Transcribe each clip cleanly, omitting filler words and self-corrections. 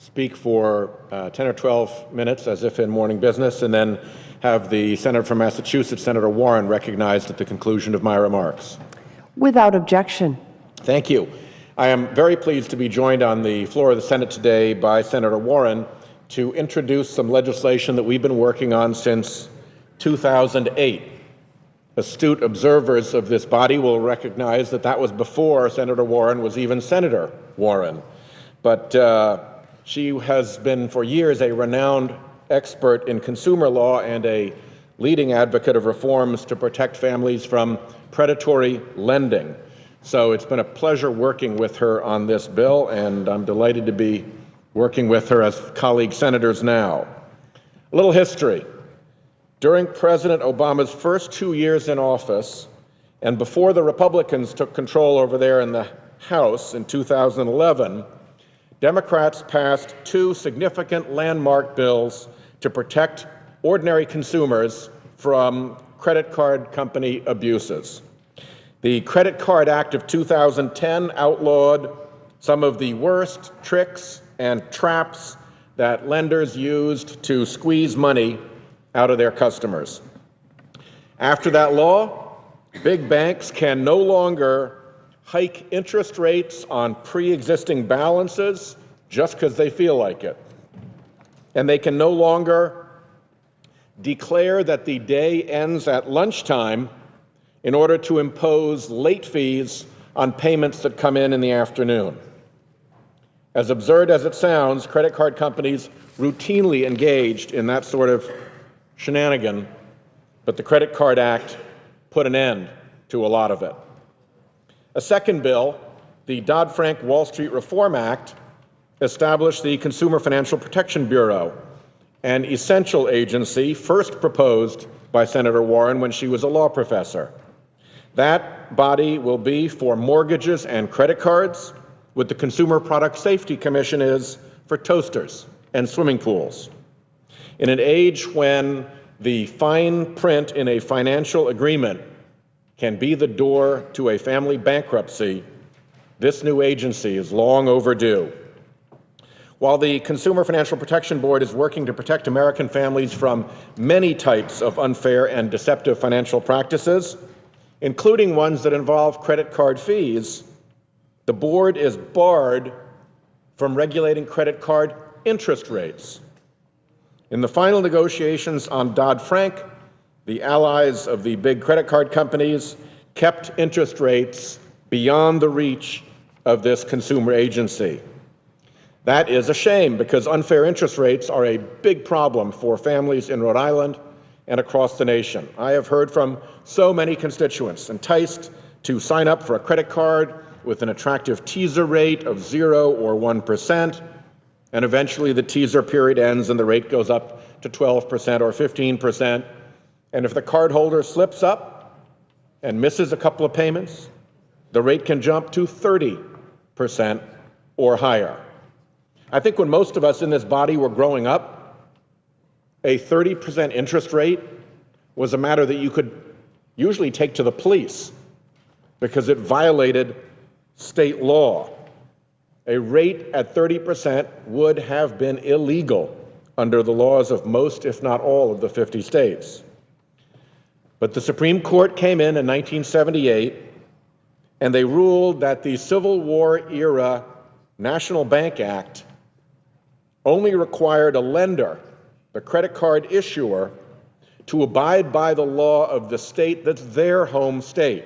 speak for 10 or 12 minutes as if in morning business, and then have the Senator from Massachusetts, Senator Warren, recognized at the conclusion of my remarks. Without objection. Thank you. I am very pleased to be joined on the floor of the Senate today by Senator Warren to introduce some legislation that we've been working on since 2008. Astute observers of this body will recognize that that was before Senator Warren was even Senator Warren. But she has been for years a renowned expert in consumer law and a leading advocate of reforms to protect families from predatory lending. So it's been a pleasure working with her on this bill, and I'm delighted to be working with her as colleague senators now. A little history. During President Obama's first 2 years in office, and before the Republicans took control over there in the House in 2011, Democrats passed two significant landmark bills to protect ordinary consumers from credit card company abuses. The Credit Card Act of 2010 outlawed some of the worst tricks and traps that lenders used to squeeze money out of their customers. After that law, big banks can no longer hike interest rates on pre-existing balances just because they feel like it. And they can no longer declare that the day ends at lunchtime in order to impose late fees on payments that come in the afternoon. As absurd as it sounds, credit card companies routinely engaged in that sort of shenanigan, but the Credit Card Act put an end to a lot of it. A second bill, the Dodd-Frank Wall Street Reform Act, established the Consumer Financial Protection Bureau, an essential agency first proposed by Senator Warren when she was a law professor. That body will be for mortgages and credit cards, what the Consumer Product Safety Commission is for toasters and swimming pools. In an age when the fine print in a financial agreement can be the door to a family bankruptcy, this new agency is long overdue. While the Consumer Financial Protection Board is working to protect American families from many types of unfair and deceptive financial practices, including ones that involve credit card fees, the board is barred from regulating credit card interest rates. In the final negotiations on Dodd-Frank, the allies of the big credit card companies kept interest rates beyond the reach of this consumer agency. That is a shame, because unfair interest rates are a big problem for families in Rhode Island and across the nation. I have heard from so many constituents enticed to sign up for a credit card with an attractive teaser rate of 0 or 1%, and eventually the teaser period ends and the rate goes up to 12% or 15%. And if the cardholder slips up and misses a couple of payments, the rate can jump to 30% or higher. I think when most of us in this body were growing up, a 30% interest rate was a matter that you could usually take to the police because it violated state law. A rate at 30% would have been illegal under the laws of most, if not all, of the 50 states. But the Supreme Court came in 1978, and they ruled that the Civil War-era National Bank Act only required a lender, the credit card issuer, to abide by the law of the state that's their home state,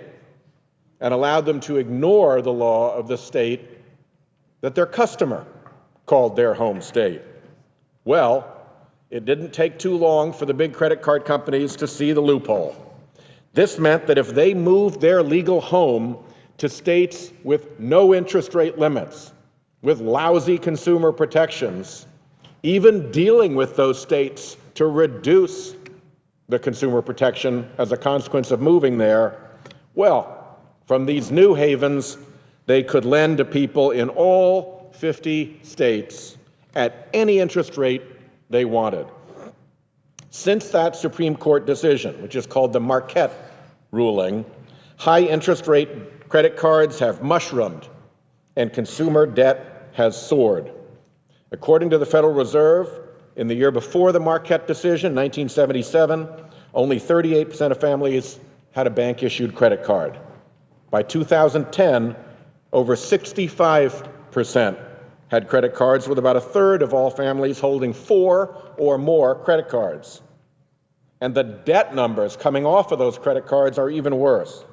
and allowed them to ignore the law of the state that their customer called their home state. Well, it didn't take too long for the big credit card companies to see the loophole. This meant that if they moved their legal home to states with no interest rate limits, with lousy consumer protections, even dealing with those states to reduce the consumer protection as a consequence of moving there, well, from these new havens, they could lend to people in all 50 states at any interest rate they wanted. Since that Supreme Court decision, which is called the Marquette ruling, high interest rate credit cards have mushroomed and consumer debt has soared. According to the Federal Reserve, in the year before the Marquette decision, 1977, only 38% of families had a bank-issued credit card. By 2010, over 65% had credit cards, with about a third of all families holding 4 or more credit cards. And the debt numbers coming off of those credit cards are even worse.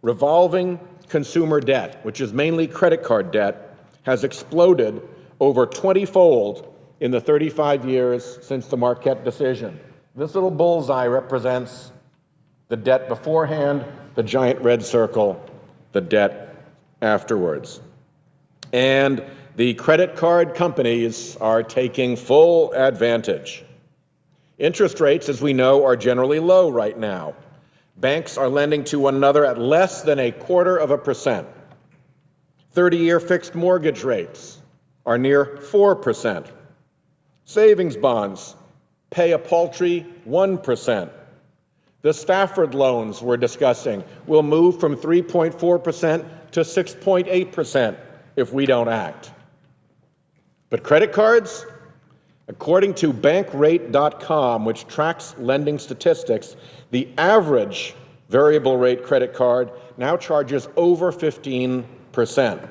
Revolving consumer debt, which is mainly credit card debt, has exploded over 20-fold in the 35 years since the Marquette decision. This little bullseye represents the debt beforehand, the giant red circle, the debt afterwards. And the credit card companies are taking full advantage. Interest rates, as we know, are generally low right now. Banks are lending to one another at less than 0.25%. 30-year fixed mortgage rates are near 4%. Savings bonds pay a paltry 1%. The Stafford loans we're discussing will move from 3.4% to 6.8% if we don't act. But credit cards? According to bankrate.com, which tracks lending statistics, the average variable rate credit card now charges over 15%,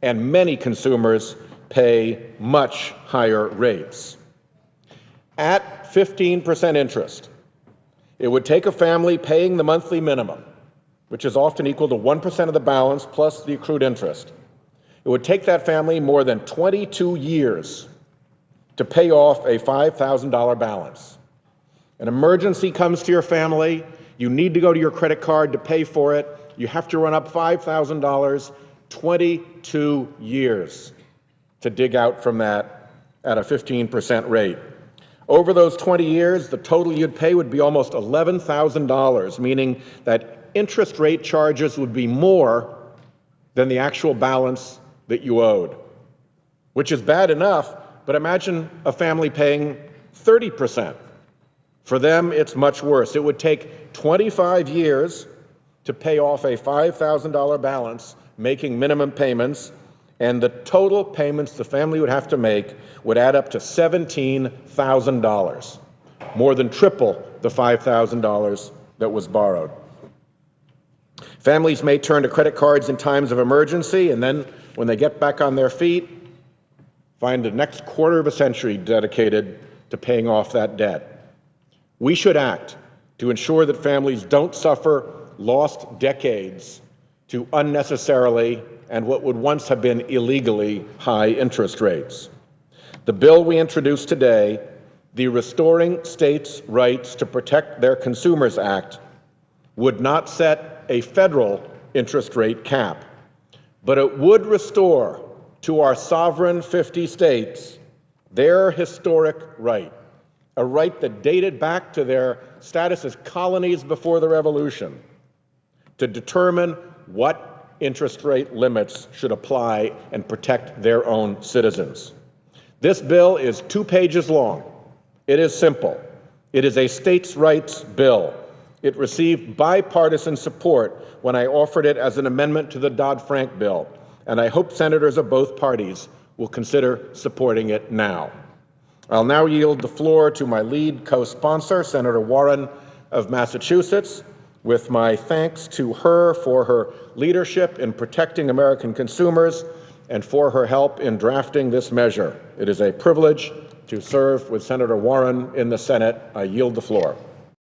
and many consumers pay much higher rates. At 15% interest, it would take a family paying the monthly minimum, which is often equal to 1% of the balance plus the accrued interest. It would take that family more than 22 years to pay off a $5,000 balance. An emergency comes to your family, you need to go to your credit card to pay for it, you have to run up $5,000, 22 years to dig out from that at a 15% rate. Over those 20 years, the total you'd pay would be almost $11,000, meaning that interest rate charges would be more than the actual balance that you owed, which is bad enough, but imagine a family paying 30%. For them, it's much worse. It would take 25 years to pay off a $5,000 balance, making minimum payments, and the total payments the family would have to make would add up to $17,000, more than triple the $5,000 that was borrowed. Families may turn to credit cards in times of emergency, and then when they get back on their feet, find the next quarter of a century dedicated to paying off that debt. We should act to ensure that families don't suffer lost decades to unnecessarily and what would once have been illegally high interest rates. The bill we introduced today, the Restoring States' Rights to Protect Their Consumers Act, would not set a federal interest rate cap, but it would restore to our sovereign 50 states their historic right, a right that dated back to their status as colonies before the Revolution, to determine what interest rate limits should apply and protect their own citizens. This bill is 2 pages long. It is simple. It is a states' rights bill. It received bipartisan support when I offered it as an amendment to the Dodd-Frank bill, and I hope senators of both parties will consider supporting it now. I'll now yield the floor to my lead co-sponsor, Senator Warren of Massachusetts, with my thanks to her for her leadership in protecting American consumers and for her help in drafting this measure. It is a privilege to serve with Senator Warren in the Senate. I yield the floor.